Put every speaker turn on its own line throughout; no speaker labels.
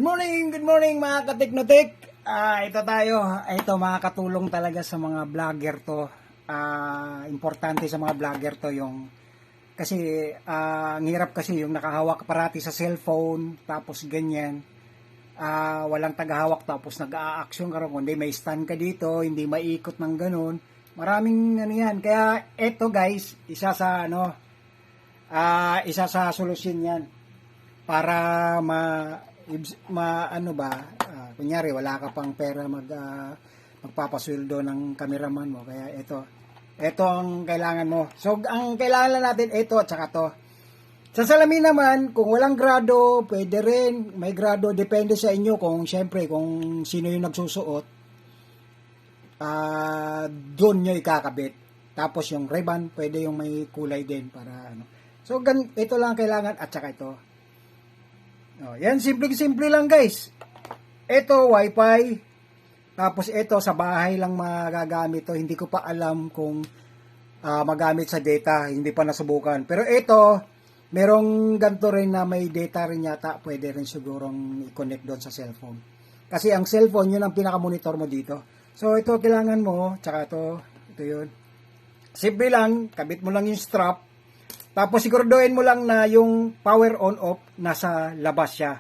Good morning mga kateknotek. Ito tayo. Ito makakatulong talaga sa mga vlogger to. Importante sa mga vlogger to yung kasi ang hirap kasi yung nakahawak parati sa cellphone tapos ganyan. Walang tagahawak tapos nag-a-action ka rin. Kundi may stand ka dito, hindi maikot ng ganun. Maraming ano yan. Kaya ito guys, isa sa solusyon yan para kunyari wala ka pang pera magpapasweldo ng cameraman mo, kaya ito ang kailangan mo. So ang kailangan lang natin ito at saka to. Sa salamin naman, kung walang grado pwede rin, may grado, depende sa inyo kung syempre kung sino yung nagsusuot, doon nyo ikakabit. Tapos yung ribbon pwede yung may kulay din para so ito lang kailangan at saka ito. Yan, simple lang guys. Ito, wifi. Tapos ito, sa bahay lang magagamit to. Hindi ko pa alam kung magamit sa data. Hindi pa nasubukan. Pero ito, merong ganito rin na may data rin yata. Pwede rin sigurong i-connect doon sa cellphone. Kasi ang cellphone, yun ang pinaka-monitor mo dito. So ito, kailangan mo. Tsaka ito yun. Simple lang, kabit mo lang yung strap. Tapos siguraduhin mo lang na yung power on off nasa labas siya.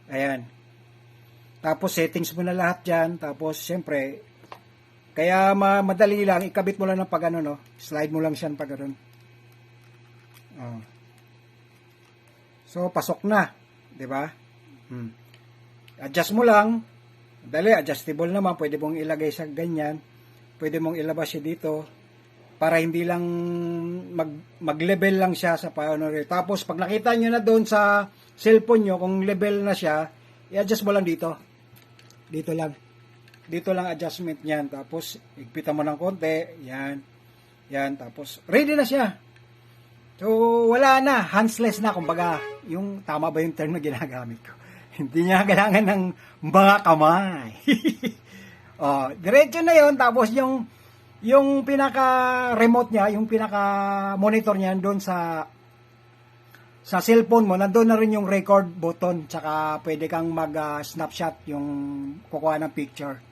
Ayan. Tapos settings mo na lahat dyan. Tapos siyempre, kaya madali lang, ikabit mo lang ng pag slide mo lang siya pag So pasok na, 'di ba? Adjust mo lang. Madali, adjustable naman, pwede mong ilagay sa ganyan. Pwede mong ilabas siya dito para hindi lang mag-level lang siya sa paano rin. Tapos pag nakita nyo na doon sa cellphone nyo, kung level na siya, i-adjust mo lang dito. Dito lang adjustment niyan. Tapos igpitan mo ng konti. Yan. Tapos ready na siya. So wala na. Handless na. Kumbaga, yung tama ba yung term na ginagamit ko? Hindi niya kailangan ng mga kamay. Diretso na yon. Tapos yung pinaka-remote niya, yung pinaka-monitor niya, doon sa cellphone mo, nandoon na rin yung record button, tsaka pwede kang mag-snapshot yung kukuha ng picture.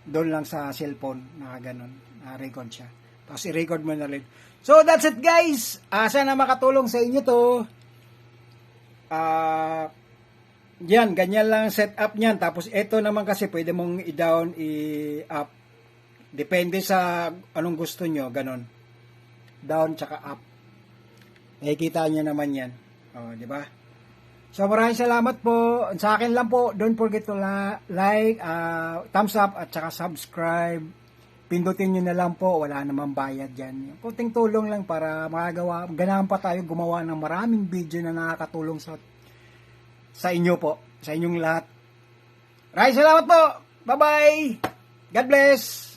Doon lang sa cellphone, na ganun, record siya. Tapos i-record mo na rin. So, that's it guys! Sana makatulong sa inyo to. Yan, ganyan lang setup niyan. Tapos ito naman kasi pwede mong i-down, i-up. Depende sa anong gusto nyo, ganon. Down tsaka up. Nakikita nyo naman yan. Di ba? So maraming salamat po. Sa akin lang po, don't forget to like, thumbs up at tsaka subscribe. Pindutin nyo na lang po, wala namang bayad dyan. Kunting tulong lang para ganahan pa tayo gumawa ng maraming video na nakakatulong sa inyo po, sa inyong lahat. Maraming salamat po. Bye-bye. God bless.